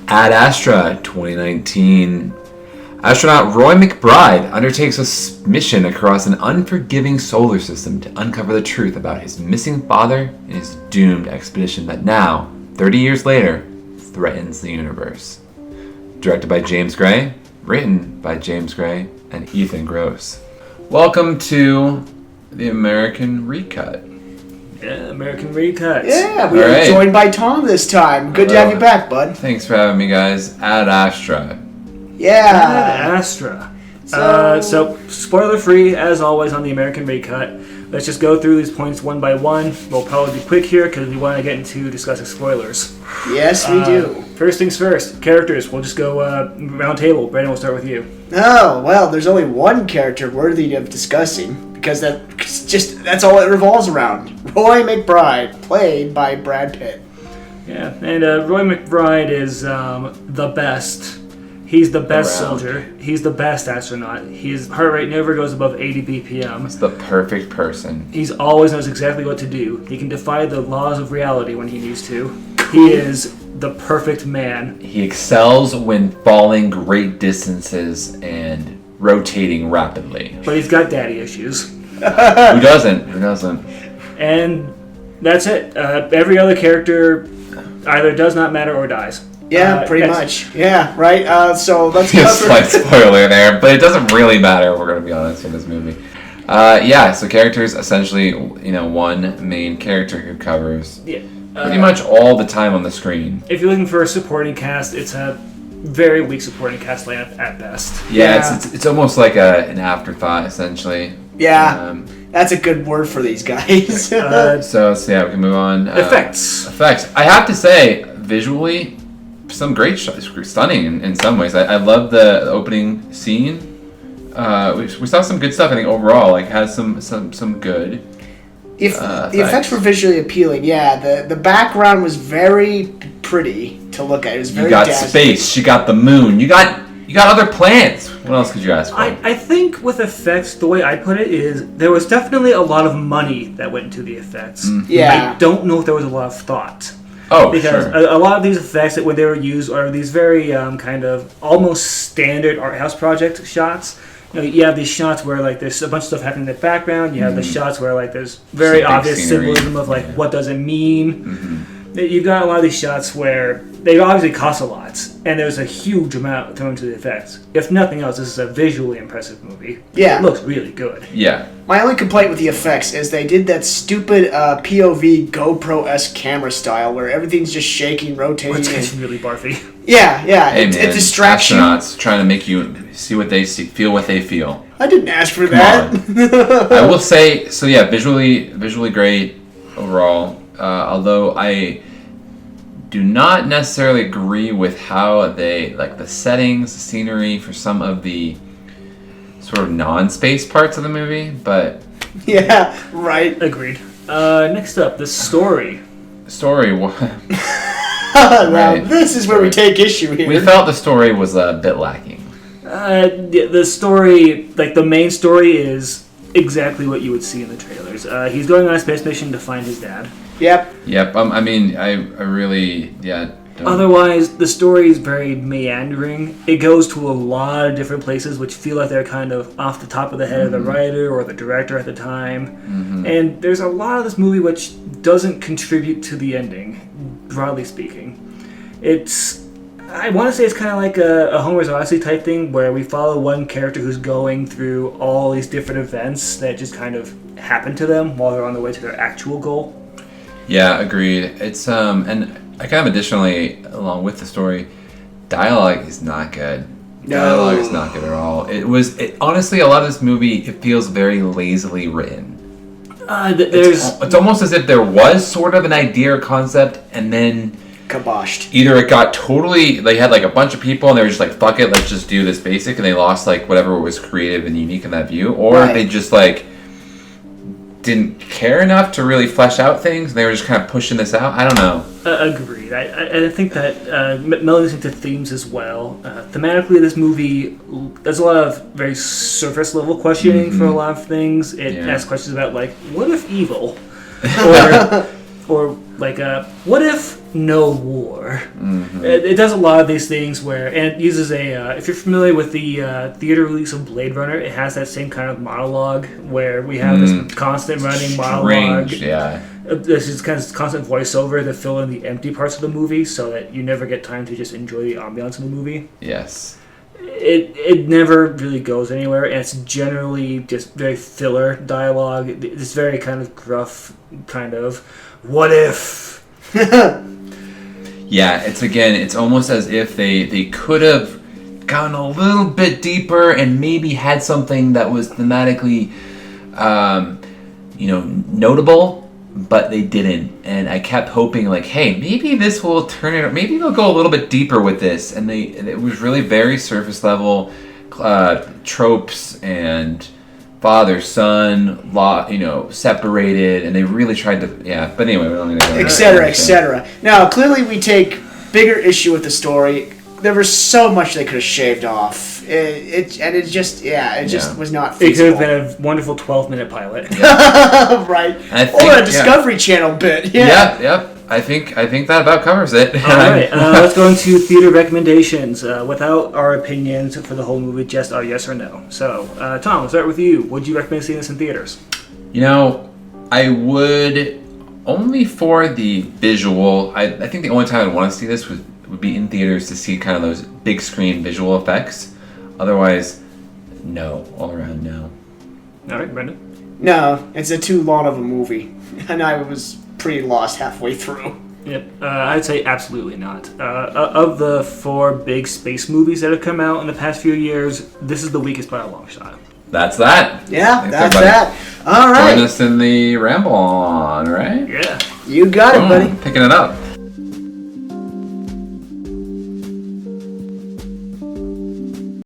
Ad Astra 2019. Astronaut Roy McBride undertakes a mission across an unforgiving solar system to uncover the truth about his missing father and his doomed expedition that now, 30 years later, threatens the universe. Directed by James Gray, written by James Gray and Ethan Gross. Welcome to the American Recut. Yeah, American Recut. Yeah, we are joined by Tom this time. Good to have you back, bud. Thanks for having me, guys. Ad Astra. Yeah. Ad Astra. So spoiler-free, as always, on the American Recut. Let's just go through these points one by one. We'll probably be quick here because we want to get into discussing spoilers. Yes, we do. First things first, characters. We'll just go round table. Brandon, we'll start with you. Oh, well, there's only one character worthy of discussing because that's all it revolves around. Roy McBride, played by Brad Pitt. Yeah, and Roy McBride is the best. He's the best soldier. He's the best astronaut. His heart rate never goes above 80 BPM. He's the perfect person. He's always knows exactly what to do. He can defy the laws of reality when he needs to. He is the perfect man. He excels when falling great distances and rotating rapidly. But he's got daddy issues. Who doesn't? Who doesn't? And that's it. Every other character either does not matter or dies. Yeah, pretty much. Yeah, right. So let's cover. Slight spoiler there, but it doesn't really matter if we're going to be honest with this movie. So characters, essentially, one main character who covers pretty much all the time on the screen. If you're looking for a supporting cast, it's a very weak supporting cast lineup at best. Yeah. It's almost like an afterthought, essentially. Yeah, that's a good word for these guys. So we can move on. Effects. I have to say, visually, some great shots, stunning in some ways. I love the opening scene. We saw some good stuff. I think overall, has some good. The effects were visually appealing. Yeah, the background was very pretty to look at. It was very. You got dazzling. space. You got the moon. You got other planets. What else could you ask for? I think with effects, the way I put it is there was definitely a lot of money that went into the effects. Mm-hmm. Yeah. I don't know if there was a lot of thought. Oh, because sure. a lot of these effects that when they were used are these very kind of almost standard art house project shots. You have these shots where there's a bunch of stuff happening in the background. You have the shots where there's very obvious symbolism of what does it mean. Mm-hmm. You've got a lot of these shots where they obviously cost a lot, and there's a huge amount thrown into the effects. If nothing else, this is a visually impressive movie. Yeah. It looks really good. Yeah. My only complaint with the effects is they did that stupid POV GoPro-esque camera style where everything's just shaking, rotating. It's really barfy. Yeah. Hey, it distracts you. Astronauts trying to make you see what they see, feel what they feel. I didn't ask for that. I will say, visually great overall. Although I do not necessarily agree with how they the settings, the scenery for some of the sort of non-space parts of the movie, but yeah, right. Agreed. Next up, the story. Now this is where we take issue here. We felt the story was a bit lacking. The story, the main story is exactly what you would see in the trailers. He's going on a space mission to find his dad. Yep. I really don't. Otherwise, the story is very meandering. It goes to a lot of different places, which feel like they're kind of off the top of the head of the writer or the director at the time. Mm-hmm. And there's a lot of this movie which doesn't contribute to the ending, broadly speaking. I want to say it's kind of like a Homer's Odyssey type thing, where we follow one character who's going through all these different events that just kind of happen to them while they're on the way to their actual goal. Yeah, agreed. It's and I kind of additionally, along with the story, dialogue is not good. Dialogue is not good at all. Honestly, a lot of this movie, it feels very lazily written. It's almost as if there was sort of an idea or concept, and then kaboshed. Either it got totally, they had a bunch of people and they were just fuck it, let's just do this basic, and they lost whatever was creative and unique in that view, or they just didn't care enough to really flesh out things, and they were just kind of pushing this out. I don't know. Agreed. I think that melding into themes as well. Thematically, this movie, there's a lot of very surface level questioning for a lot of things. It asks questions about what if evil, or or like what if no war? It does a lot of these things where, and it uses if you're familiar with the theater release of Blade Runner, it has that same kind of monologue where we have this constant running monologue. Yeah. This is kind of constant voiceover to fill in the empty parts of the movie so that you never get time to just enjoy the ambiance of the movie. Yes. It never really goes anywhere, and it's generally just very filler dialogue. It's very kind of gruff, kind of, what if? Yeah, it's almost as if they could have gone a little bit deeper and maybe had something that was thematically, notable, but they didn't. And I kept hoping, like, hey, maybe this will turn it. Maybe they'll go a little bit deeper with this. And it was really very surface level tropes and father son separated, and they really tried to. Yeah, but anyway, we don't need to go. Etc. etc. Now, clearly, we take bigger issue with the story. There was so much they could have shaved off. It just was not feasible. It could have been a wonderful 12-minute pilot. Right. Or a Discovery Channel bit. Yeah. Yep. I think that about covers it. All right. Let's go into theater recommendations without our opinions for the whole movie, just our yes or no. So, Tom, let's start with you. Would you recommend seeing this in theaters? I would, only for the visual. I think the only time I'd want to see this would be in theaters to see kind of those big screen visual effects. Otherwise, no. All around, no. All right, Brendan? No, it's too long of a movie. And I was pretty lost halfway through. Yep, I'd say absolutely not. Of the 4 big space movies that have come out in the past few years, this is the weakest by a long shot. That's that. Yeah, Thanks, that's everybody. that. All right. Join us in the ramble on, right? Yeah. You got it, buddy. Picking it up.